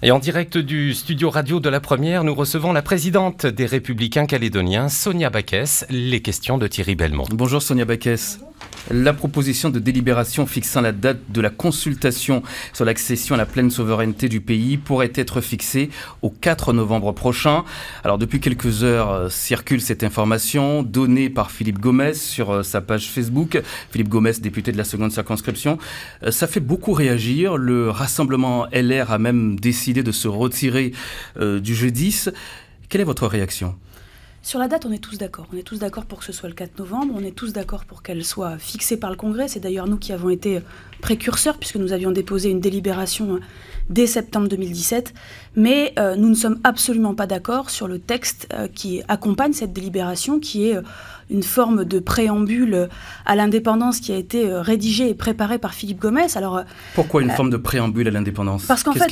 Et en direct du studio radio de la Première, nous recevons la présidente des Républicains calédoniens, Sonia Backès. Les questions de Thierry Belmont. Bonjour Sonia Backès. La proposition de délibération fixant la date de la consultation sur l'accession à la pleine souveraineté du pays pourrait être fixée au 4 novembre prochain. Alors depuis quelques heures circule cette information donnée par Philippe Gomès sur sa page Facebook. Philippe Gomès, député de la seconde circonscription. Ça fait beaucoup réagir. Le Rassemblement LR a même décidé de se retirer du G10. Quelle est votre réaction ? Sur la date, on est tous d'accord. On est tous d'accord pour que ce soit le 4 novembre. On est tous d'accord pour qu'elle soit fixée par le Congrès. C'est d'ailleurs nous qui avons été précurseurs, puisque nous avions déposé une délibération dès septembre 2017. Mais nous ne sommes absolument pas d'accord sur le texte qui accompagne cette délibération, qui est une forme de préambule à l'indépendance qui a été rédigée et préparée par Philippe Gomès. Alors, pourquoi une forme de préambule à l'indépendance ? Parce qu'en fait,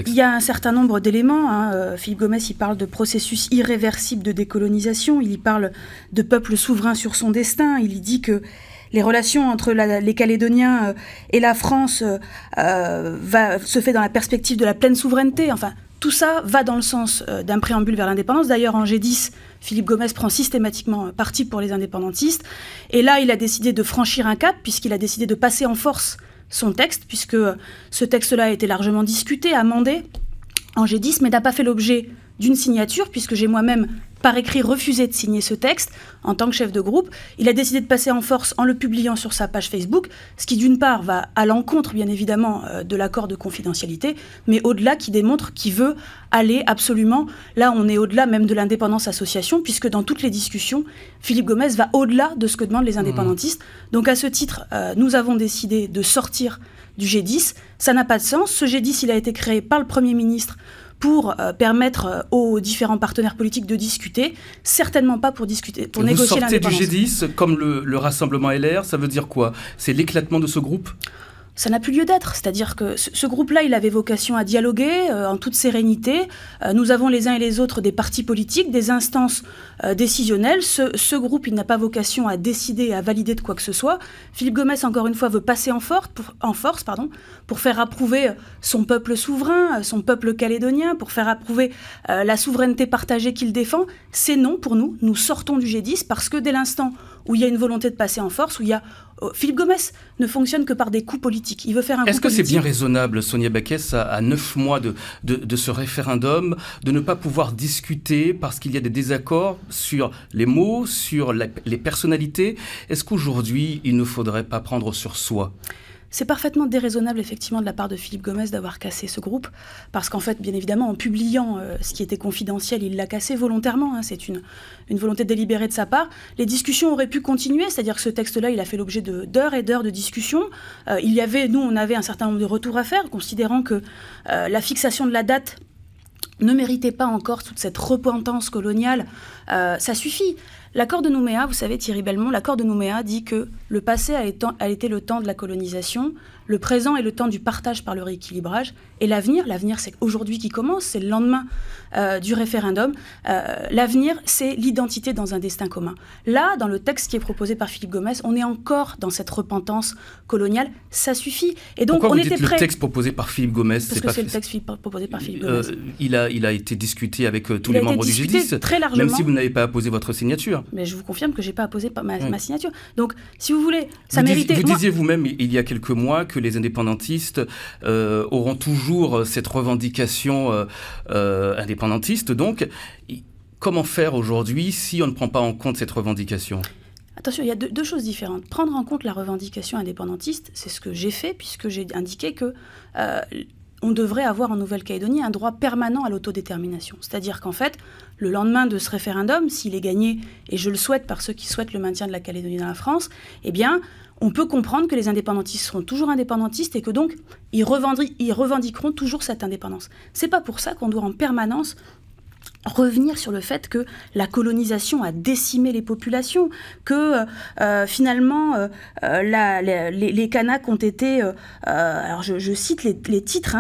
il y a un certain nombre d'éléments. Philippe Gomès, il parle de processus irréversible de décolonisation, il y parle de peuple souverain sur son destin, il y dit que les relations entre les Calédoniens et la France se fait dans la perspective de la pleine souveraineté. Enfin, tout ça va dans le sens d'un préambule vers l'indépendance. D'ailleurs, en G10, Philippe Gomès prend systématiquement parti pour les indépendantistes. Et là, il a décidé de franchir un cap, puisqu'il a décidé de passer en force son texte, puisque ce texte-là a été largement discuté, amendé en G10, mais n'a pas fait l'objet d'une signature, puisque j'ai moi-même, par écrit, refusé de signer ce texte en tant que chef de groupe. Il a décidé de passer en force en le publiant sur sa page Facebook, ce qui d'une part va à l'encontre, bien évidemment, de l'accord de confidentialité, mais au-delà, qui démontre qu'il veut aller absolument, là on est au-delà même de l'indépendance association, puisque dans toutes les discussions, Philippe Gomès va au-delà de ce que demandent les indépendantistes. Donc à ce titre, nous avons décidé de sortir du G10. Ça n'a pas de sens. Ce G10, il a été créé par le Premier ministre pour permettre aux différents partenaires politiques de discuter, certainement pas pour discuter, pour négocier l'indépendance. Vous sortez du G10 comme le Rassemblement LR, ça veut dire quoi ? C'est l'éclatement de ce groupe ? Ça n'a plus lieu d'être, c'est-à-dire que ce groupe-là, il avait vocation à dialoguer en toute sérénité. Nous avons les uns et les autres des partis politiques, des instances décisionnelles. Ce groupe, il n'a pas vocation à décider, à valider de quoi que ce soit. Philippe Gomès, encore une fois, veut passer en force pour faire approuver son peuple souverain, son peuple calédonien, pour faire approuver la souveraineté partagée qu'il défend. C'est non pour nous. Nous sortons du G10 parce que dès l'instant où il y a une volonté de passer en force, où il y a Philippe Gomès ne fonctionne que par des coups politiques. Il veut faire un coup politique. Est-ce que c'est bien raisonnable, Sonia Backès, à 9 mois de ce référendum, de ne pas pouvoir discuter parce qu'il y a des désaccords sur les mots, sur les personnalités ? Est-ce qu'aujourd'hui, il ne faudrait pas prendre sur soi ? C'est parfaitement déraisonnable, effectivement, de la part de Philippe Gomès d'avoir cassé ce groupe, parce qu'en fait, bien évidemment, en publiant ce qui était confidentiel, il l'a cassé volontairement. C'est une volonté délibérée de sa part. Les discussions auraient pu continuer, c'est-à-dire que ce texte-là, il a fait l'objet d'heures et d'heures de discussions. Nous, on avait un certain nombre de retours à faire, considérant que la fixation de la date ne méritait pas encore toute cette repentance coloniale. Ça suffit. L'accord de Nouméa, vous savez, Thierry Belmont, l'accord de Nouméa dit que le passé a été le temps de la colonisation, le présent est le temps du partage par le rééquilibrage, et l'avenir c'est aujourd'hui qui commence, c'est le lendemain du référendum. L'avenir, c'est l'identité dans un destin commun. Là, dans le texte qui est proposé par Philippe Gomès, on est encore dans cette repentance coloniale, ça suffit. Et donc, pourquoi vous dites le texte proposé par Philippe Gomès ? Parce que c'est le texte proposé par Philippe Gomès. Il a été discuté avec tous les membres du G10, très largement, même si vous n'avez pas apposé votre signature. Mais je vous confirme que je n'ai pas apposé ma signature. Donc, si vous voulez, ça méritait... Vous disiez vous-même, il y a quelques mois, que les indépendantistes auront toujours cette revendication indépendantiste. Donc, comment faire aujourd'hui si on ne prend pas en compte cette revendication ? Attention, il y a deux choses différentes. Prendre en compte la revendication indépendantiste, c'est ce que j'ai fait, puisque j'ai indiqué que... on devrait avoir en Nouvelle-Calédonie un droit permanent à l'autodétermination. C'est-à-dire qu'en fait, le lendemain de ce référendum, s'il est gagné, et je le souhaite par ceux qui souhaitent le maintien de la Calédonie dans la France, eh bien, on peut comprendre que les indépendantistes seront toujours indépendantistes et que donc, ils revendiqueront toujours cette indépendance. C'est pas pour ça qu'on doit en permanence revenir sur le fait que la colonisation a décimé les populations, que finalement les Kanaks ont été, alors je cite les titres,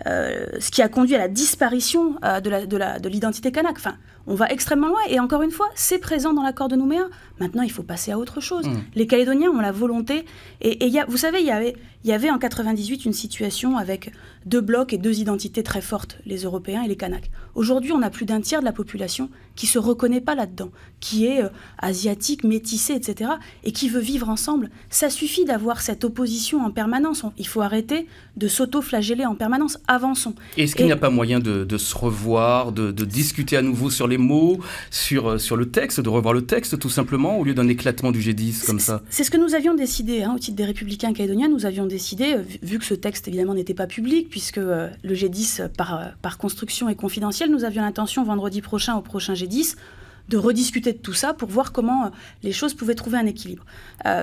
ce qui a conduit à la disparition de l'identité kanak. Enfin, on va extrêmement loin. Et encore une fois, c'est présent dans l'accord de Nouméa. Maintenant, il faut passer à autre chose. Les Calédoniens ont la volonté. Et vous savez, il y avait en 98 une situation avec 2 blocs et 2 identités très fortes, les Européens et les Kanaks. Aujourd'hui, on a plus d'un tiers de la population qui ne se reconnaît pas là-dedans, qui est asiatique, métissée, etc., et qui veut vivre ensemble. Ça suffit d'avoir cette opposition en permanence. Il faut arrêter de s'auto-flageller en permanence. Avançons. Est-ce qu'il n'y a pas moyen de se revoir, de discuter à nouveau sur les mots, sur le texte, de revoir le texte tout simplement, au lieu d'un éclatement du G10 comme ça? C'est ce que nous avions décidé, au titre des Républicains calédoniens. Nous avions décidé, vu que ce texte évidemment n'était pas public, puisque le G10 par construction est confidentiel, nous avions l'intention vendredi prochain, au prochain G10, de rediscuter de tout ça pour voir comment les choses pouvaient trouver un équilibre.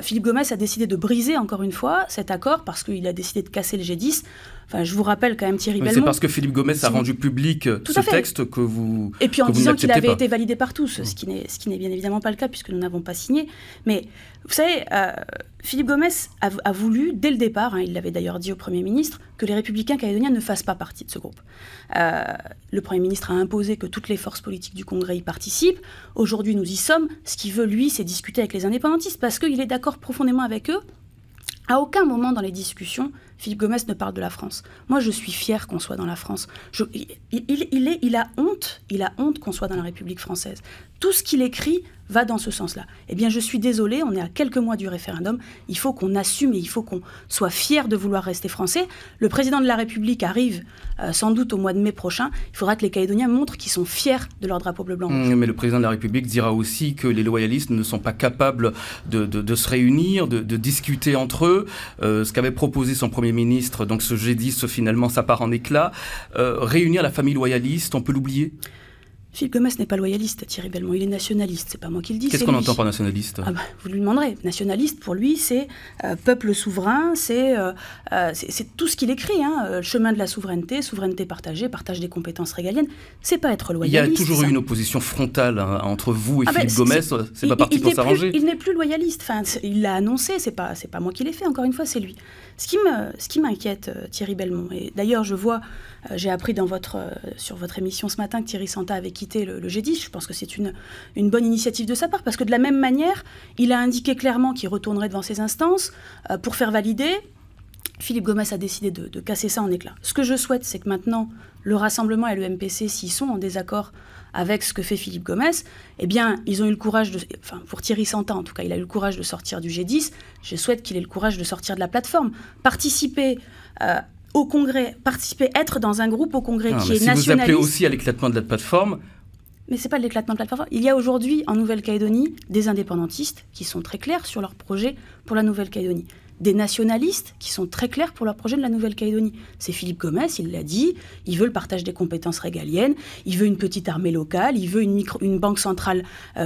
Philippe Gomès a décidé de briser encore une fois cet accord parce qu'il a décidé de casser le G10. Enfin, je vous rappelle quand même Thierry Belmont. C'est parce que Philippe Gomès a rendu public ce texte que vous Et puis en disant qu'il avait été validé par tous, ce qui n'est bien évidemment pas le cas puisque nous n'avons pas signé. Mais vous savez, Philippe Gomès a voulu, dès le départ, il l'avait d'ailleurs dit au Premier ministre, que les Républicains calédoniens ne fassent pas partie de ce groupe. Le Premier ministre a imposé que toutes les forces politiques du Congrès y participent. Aujourd'hui, nous y sommes. Ce qu'il veut, lui, c'est discuter avec les indépendantistes parce qu'il est d'accord profondément avec eux. À aucun moment dans les discussions, Philippe Gomès ne parle de la France. Moi, je suis fier qu'on soit dans la France. Il a honte qu'on soit dans la République française. Tout ce qu'il écrit va dans ce sens-là. Eh bien, je suis désolée, on est à quelques mois du référendum. Il faut qu'on assume et il faut qu'on soit fier de vouloir rester français. Le président de la République arrive sans doute au mois de mai prochain. Il faudra que les Calédoniens montrent qu'ils sont fiers de leur drapeau bleu blanc rouge. Mais le président de la République dira aussi que les loyalistes ne sont pas capables de se réunir, de discuter entre eux. Ce qu'avait proposé son Premier ministre, donc ce G10, finalement, ça part en éclat. Réunir la famille loyaliste, on peut l'oublier? Philippe Gomès n'est pas loyaliste, Thierry Belmont, il est nationaliste, c'est pas moi qui le dis. Qu'est-ce qu'on entend par nationaliste? Vous lui demanderez. Nationaliste, pour lui, c'est peuple souverain, c'est tout ce qu'il écrit, le chemin de la souveraineté, souveraineté partagée, partage des compétences régaliennes, c'est pas être loyaliste. Il y a toujours eu une opposition frontale entre vous et Philippe Gomès, c'est pas parti pour s'arranger. Il n'est plus loyaliste, il l'a annoncé, c'est pas moi qui l'ai fait, encore une fois, c'est lui. Ce qui m'inquiète, Thierry Belmont, et d'ailleurs je vois, j'ai appris sur votre émission ce matin que Thierry Santa avait quitté le G10, je pense que c'est une bonne initiative de sa part, parce que de la même manière, il a indiqué clairement qu'il retournerait devant ses instances pour faire valider. Philippe Gomès a décidé de casser ça en éclats. Ce que je souhaite, c'est que maintenant, le Rassemblement et le MPC, s'ils sont en désaccord avec ce que fait Philippe Gomès, eh bien, ils ont eu le courage pour Thierry Santa, en tout cas, il a eu le courage de sortir du G10. Je souhaite qu'il ait le courage de sortir de la plateforme. Participer au Congrès, être dans un groupe au Congrès qui est nationaliste. Si vous appelez aussi à l'éclatement de la plateforme... Mais ce n'est pas de l'éclatement de la plateforme. Il y a aujourd'hui, en Nouvelle-Calédonie, des indépendantistes qui sont très clairs sur leur projet pour la Nouvelle-Calédonie. Des nationalistes qui sont très clairs pour leur projet de la Nouvelle-Calédonie. C'est Philippe Gomès, il l'a dit, il veut le partage des compétences régaliennes, il veut une petite armée locale, il veut une banque centrale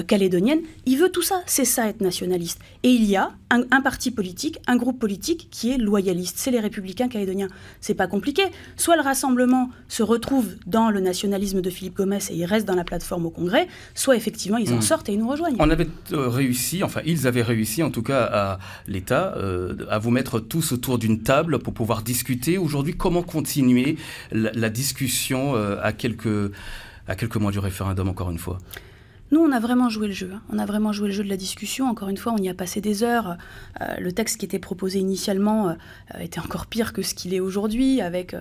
calédonienne, il veut tout ça, c'est ça être nationaliste. Et il y a un parti politique, un groupe politique qui est loyaliste, c'est les Républicains calédoniens. C'est pas compliqué, soit le Rassemblement se retrouve dans le nationalisme de Philippe Gomès et il reste dans la plateforme au Congrès, soit effectivement ils en sortent et ils nous rejoignent. On avait réussi, enfin ils avaient réussi en tout cas à l'État, à vous mettre tous autour d'une table pour pouvoir discuter. Aujourd'hui, comment continuer la discussion à quelques mois du référendum, encore une fois? Nous, on a vraiment joué le jeu. On a vraiment joué le jeu de la discussion. Encore une fois, on y a passé des heures. Le texte qui était proposé initialement était encore pire que ce qu'il est aujourd'hui, avec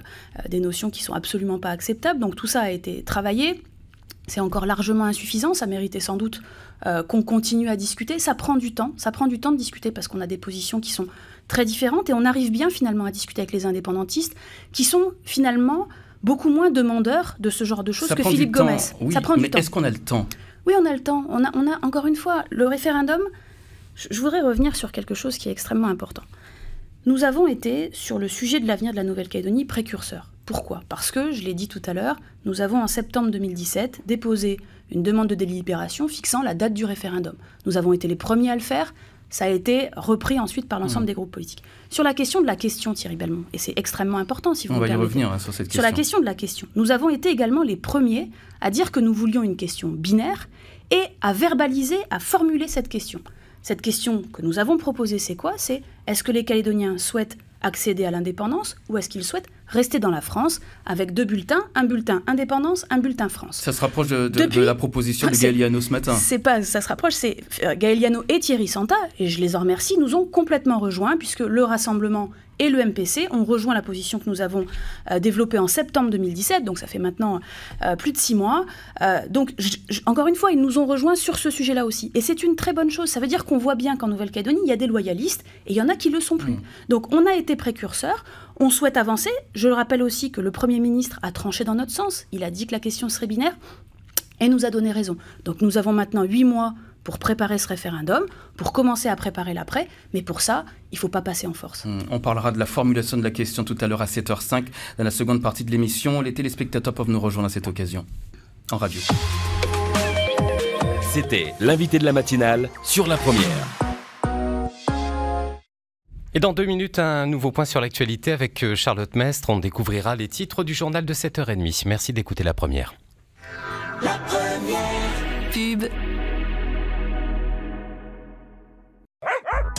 des notions qui ne sont absolument pas acceptables. Donc tout ça a été travaillé. C'est encore largement insuffisant. Ça méritait sans doute qu'on continue à discuter. Ça prend du temps. Ça prend du temps de discuter parce qu'on a des positions qui sont très différentes. Et on arrive bien finalement à discuter avec les indépendantistes qui sont finalement beaucoup moins demandeurs de ce genre de choses que Philippe Gomès. Oui, ça prend du temps. Mais est-ce qu'on a le temps? Oui, on a le temps. On a encore une fois, le référendum, je voudrais revenir sur quelque chose qui est extrêmement important. Nous avons été, sur le sujet de l'avenir de la Nouvelle-Calédonie, précurseurs. Pourquoi? Parce que, je l'ai dit tout à l'heure, nous avons en septembre 2017 déposé une demande de délibération fixant la date du référendum. Nous avons été les premiers à le faire. Ça a été repris ensuite par l'ensemble des groupes politiques. Sur la question de la question, Thierry Belmont, et c'est extrêmement important si vous me permettez. On va y revenir sur cette question. Sur la question de la question, nous avons été également les premiers à dire que nous voulions une question binaire et à verbaliser, à formuler cette question. Cette question que nous avons proposée, c'est quoi? C'est est-ce que les Calédoniens souhaitent accéder à l'indépendance ou est-ce qu'ils souhaitent rester dans la France avec 2 bulletins, un bulletin indépendance, un bulletin France. Ça se rapproche de la proposition de Gaël Liano ce matin. C'est pas, ça se rapproche, c'est Gaël Liano et Thierry Santa, et je les en remercie, nous ont complètement rejoints puisque le Rassemblement et le MPC ont rejoint la position que nous avons développée en septembre 2017, donc ça fait maintenant plus de 6 mois. Donc, encore une fois, ils nous ont rejoints sur ce sujet-là aussi. Et c'est une très bonne chose. Ça veut dire qu'on voit bien qu'en Nouvelle-Calédonie, il y a des loyalistes et il y en a qui ne le sont plus. Donc, on a été précurseurs, on souhaite avancer. Je le rappelle aussi que le Premier ministre a tranché dans notre sens. Il a dit que la question serait binaire et nous a donné raison. Donc, nous avons maintenant 8 mois pour préparer ce référendum, pour commencer à préparer l'après, mais pour ça, il ne faut pas passer en force. On parlera de la formulation de la question tout à l'heure à 7h05, dans la seconde partie de l'émission. Les téléspectateurs peuvent nous rejoindre à cette occasion, en radio. C'était l'invité de la matinale sur La Première. Et dans 2 minutes, un nouveau point sur l'actualité avec Charlotte Mestre. On découvrira les titres du journal de 7h30. Merci d'écouter La Première. La Première. Pub.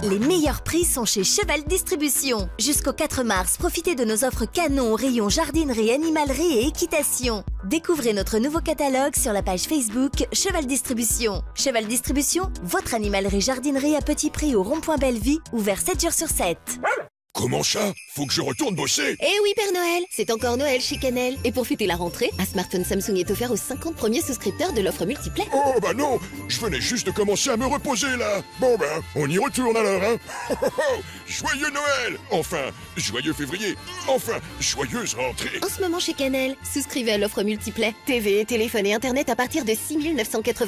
Les meilleurs prix sont chez Cheval Distribution. Jusqu'au 4 mars, profitez de nos offres canons au rayon jardinerie, animalerie et équitation. Découvrez notre nouveau catalogue sur la page Facebook Cheval Distribution. Cheval Distribution, votre animalerie jardinerie à petit prix au rond-point Bellevue, ouvert 7 jours sur 7. Comment ça? Faut que je retourne bosser? Eh oui, Père Noël, c'est encore Noël chez Canel. Et pour fêter la rentrée, un smartphone Samsung est offert aux 50 premiers souscripteurs de l'offre multiplet. Oh bah non, je venais juste de commencer à me reposer là. Bon ben, on y retourne alors, hein. Joyeux Noël. Enfin, joyeux février. Enfin, joyeuse rentrée. En ce moment chez Canel, souscrivez à l'offre multiplet. TV, téléphone et internet à partir de 6 980